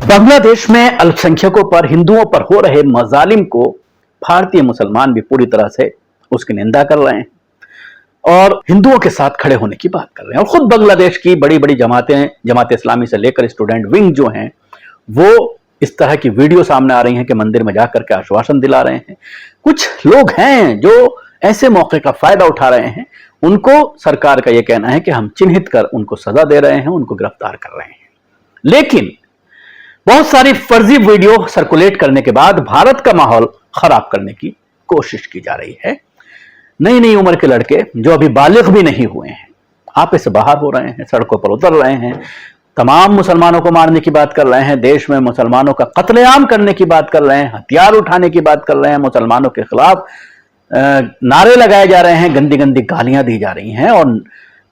बांग्लादेश में अल्पसंख्यकों पर, हिंदुओं पर हो रहे मजालिम को भारतीय मुसलमान भी पूरी तरह से उसकी निंदा कर रहे हैं और हिंदुओं के साथ खड़े होने की बात कर रहे हैं। और खुद बांग्लादेश की बड़ी बड़ी जमातें, जमात इस्लामी से लेकर स्टूडेंट विंग जो हैं, वो इस तरह की वीडियो सामने आ रही हैं कि मंदिर में जाकर के आश्वासन दिला रहे हैं। कुछ लोग हैं जो ऐसे मौके का फायदा उठा रहे हैं। उनको सरकार का यह कहना है कि हम चिन्हित कर उनको सजा दे रहे हैं, उनको गिरफ्तार कर रहे हैं। लेकिन बहुत सारी फर्जी वीडियो सर्कुलेट करने के बाद भारत का माहौल खराब करने की कोशिश की जा रही है। नई नई उम्र के लड़के जो अभी बालिग भी नहीं हुए हैं, आपे से बाहर हो रहे हैं, सड़कों पर उतर रहे हैं, तमाम मुसलमानों को मारने की बात कर रहे हैं, देश में मुसलमानों का कत्लेआम करने की बात कर रहे हैं, हथियार उठाने की बात कर रहे हैं, मुसलमानों के खिलाफ नारे लगाए जा रहे हैं, गंदी गंदी गालियां दी जा रही हैं। और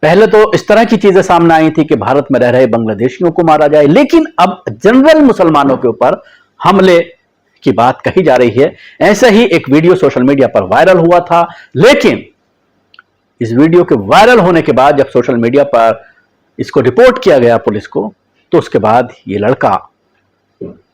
पहले तो इस तरह की चीजें सामने आई थी कि भारत में रह रहे बांग्लादेशियों को मारा जाए, लेकिन अब जनरल मुसलमानों के ऊपर हमले की बात कही जा रही है। ऐसा ही एक वीडियो सोशल मीडिया पर वायरल हुआ था, लेकिन इस वीडियो के वायरल होने के बाद जब सोशल मीडिया पर इसको रिपोर्ट किया गया पुलिस को, तो उसके बाद ये लड़का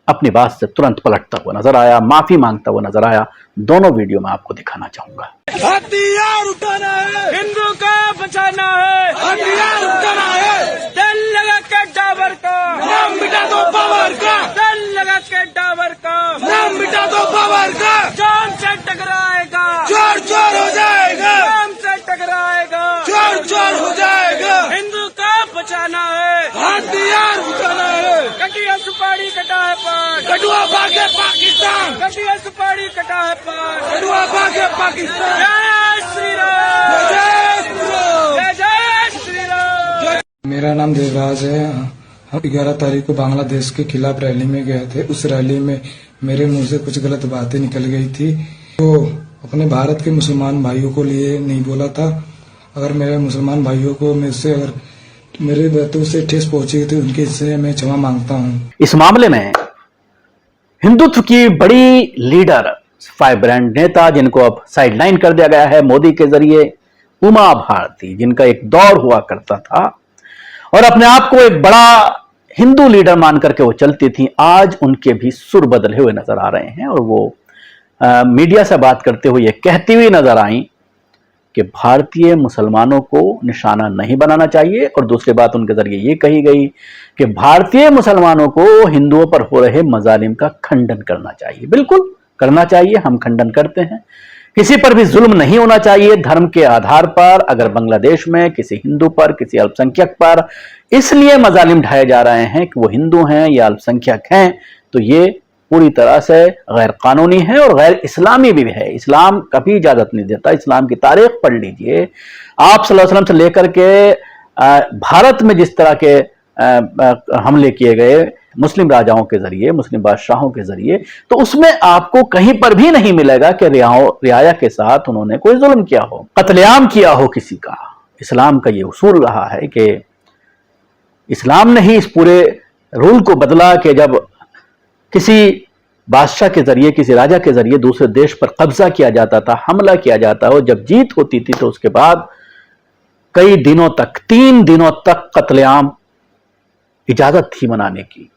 अपनी बात से तुरंत पलटता हुआ नजर आया, माफी मांगता हुआ नजर आया। दोनों वीडियो में आपको दिखाना चाहूंगा। हथियार उठाना है, हिंदू का बचाना है, हथियार उठाना है। दिल लगा के डाबर का नाम मिटा दो, पावर का दिल लगा के डाबर का नाम मिटा दो, पावर का जान से टकराएगा, चोर चोर हो जाएगा, नाम से टकराएगा, चोर चोर हो जाएगा। हिंदू का बचाना है, हथियार उठाना है। कटिया सुपारी कटा है पान, कटुआ भागे पाकिस्तान, कटिया सुपारी कटा है पान, कटुआ भागे पाकिस्तान। जय श्री राम, जय श्री राम, जय श्री राम। मेरा नाम देवराज है। हम 11 तारीख को बांग्लादेश के खिलाफ रैली में गए थे। उस रैली में मेरे मुंह से कुछ गलत बातें निकल गई थी, तो अपने भारत के मुसलमान भाइयों को लिए नहीं बोला था। अगर मेरे मुसलमान भाइयों को मेरे से अगर मेरे बातों से ठेस पहुंची थी, उनके इससे मैं क्षमा मांगता हूँ। इस मामले में हिंदुत्व की बड़ी लीडर, फाइब्रेंट नेता जिनको अब साइडलाइन कर दिया गया है मोदी के जरिए, उमा भारती, जिनका एक दौर हुआ करता था और अपने आप को एक बड़ा हिंदू लीडर मान करके वो चलती थी, आज उनके भी सुर बदले हुए नजर आ रहे हैं और वो मीडिया से बात करते हुए ये कहती हुई नजर आई कि भारतीय मुसलमानों को निशाना नहीं बनाना चाहिए। और दूसरी बात उनके जरिए ये कही गई कि भारतीय मुसलमानों को हिंदुओं पर हो रहे मजालिम का खंडन करना चाहिए। बिल्कुल करना चाहिए, हम खंडन करते हैं। किसी पर भी जुल्म नहीं होना चाहिए धर्म के आधार पर। अगर बांग्लादेश में किसी हिंदू पर, किसी अल्पसंख्यक पर इसलिए मजालिम ढाए जा रहे हैं कि वो हिंदू हैं या अल्पसंख्यक हैं, तो ये पूरी तरह से गैर कानूनी है और गैर इस्लामी भी है। इस्लाम कभी इजाजत नहीं देता। इस्लाम की तारीख पढ़ लीजिए, आप सल्लल्लाहु अलैहि वसल्लम से लेकर के भारत में जिस तरह के हमले किए गए मुस्लिम राजाओं के जरिए, मुस्लिम बादशाहों के जरिए, तो उसमें आपको कहीं पर भी नहीं मिलेगा कि रियाया के साथ उन्होंने कोई जुल्म किया हो, कत्लेआम किया हो किसी का। इस्लाम का ये उसूल रहा है कि इस्लाम ने ही इस पूरे रूल को बदला कि जब किसी बादशाह के जरिए, किसी राजा के जरिए दूसरे देश पर कब्जा किया जाता था, हमला किया जाता हो, जब जीत होती थी तो उसके बाद कई दिनों तक, 3 दिनों तक कत्लेआम इजाजत थी मनाने की,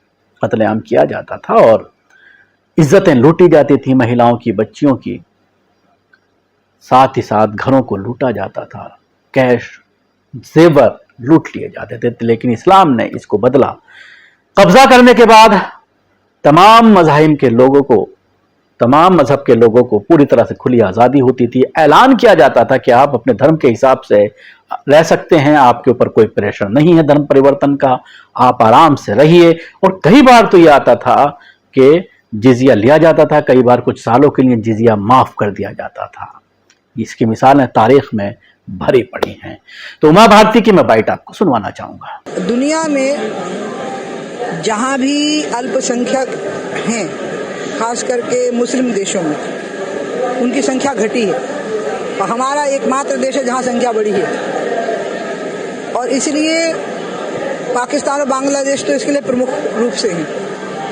कत्लेआम किया जाता था और इज्जतें लूटी जाती थी महिलाओं की, बच्चियों की, साथ ही साथ घरों को लूटा जाता था, कैश जेवर लूट लिए जाते थे। लेकिन इस्लाम ने इसको बदला। कब्जा करने के बाद तमाम मज़ाहिब के लोगों को, तमाम मजहब के लोगों को पूरी तरह से खुली आज़ादी होती थी। ऐलान किया जाता था कि आप अपने धर्म के हिसाब से रह सकते हैं, आपके ऊपर कोई प्रेशर नहीं है धर्म परिवर्तन का, आप आराम से रहिए। और कई बार तो ये आता था कि जिजिया लिया जाता था, कई बार कुछ सालों के लिए जिजिया माफ कर दिया जाता था। इसकी मिसालें तारीख में भरी पड़ी हैं। तो उमा भारती की मैं बाइट आपको सुनवाना चाहूंगा। दुनिया में जहां भी अल्पसंख्यक हैं, खास करके मुस्लिम देशों में, उनकी संख्या घटी है और हमारा एकमात्र देश है जहां संख्या बढ़ी है। और इसलिए पाकिस्तान और बांग्लादेश तो इसके लिए प्रमुख रूप से हैं।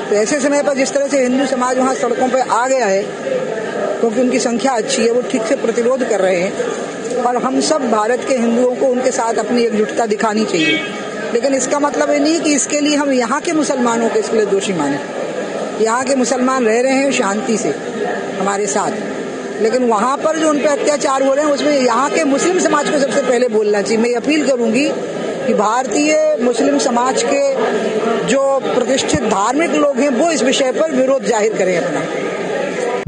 तो ऐसे समय पर जिस तरह से हिंदू समाज वहां सड़कों पर आ गया है, क्योंकि उनकी संख्या अच्छी है, वो ठीक से प्रतिरोध कर रहे हैं और हम सब भारत के हिंदुओं को उनके साथ अपनी एकजुटता दिखानी चाहिए। लेकिन इसका मतलब ये नहीं कि इसके लिए हम यहाँ के मुसलमानों को इसके लिए दोषी माने। यहाँ के मुसलमान रह रहे हैं शांति से हमारे साथ, लेकिन वहाँ पर जो उन पर अत्याचार हो रहे हैं उसमें यहाँ के मुस्लिम समाज को सबसे पहले बोलना चाहिए। मैं अपील करूंगी कि भारतीय मुस्लिम समाज के जो प्रतिष्ठित धार्मिक लोग हैं वो इस विषय पर विरोध जाहिर करें अपना।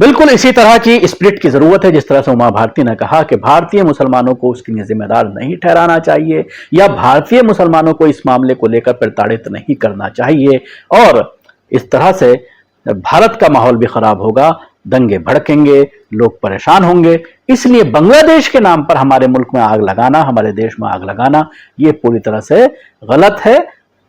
बिल्कुल इसी तरह की स्पिरिट की जरूरत है, जिस तरह से उमा भारती ने कहा कि भारतीय मुसलमानों को उसके लिए जिम्मेदार नहीं ठहराना चाहिए या भारतीय मुसलमानों को इस मामले को लेकर प्रताड़ित नहीं करना चाहिए, और इस तरह से भारत का माहौल भी खराब होगा, दंगे भड़केंगे, लोग परेशान होंगे। इसलिए बांग्लादेश के नाम पर हमारे मुल्क में आग लगाना, हमारे देश में आग लगाना, ये पूरी तरह से गलत है।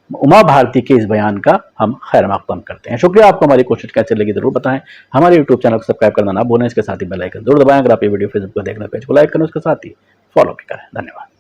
उमा भारती के इस बयान का हम खैर मकदम करते हैं। शुक्रिया। आपको हमारी कोशिश कैसे लगी जरूर बताएं। हमारे YouTube चैनल को सब्सक्राइब करना ना भूलें, इसके साथ ही बेल आइकन जरूर दबाएं। अगर आप ये वीडियो फेसबुक पर देखना पेज को लाइक करें, उसके साथ ही फॉलो भी करें। धन्यवाद।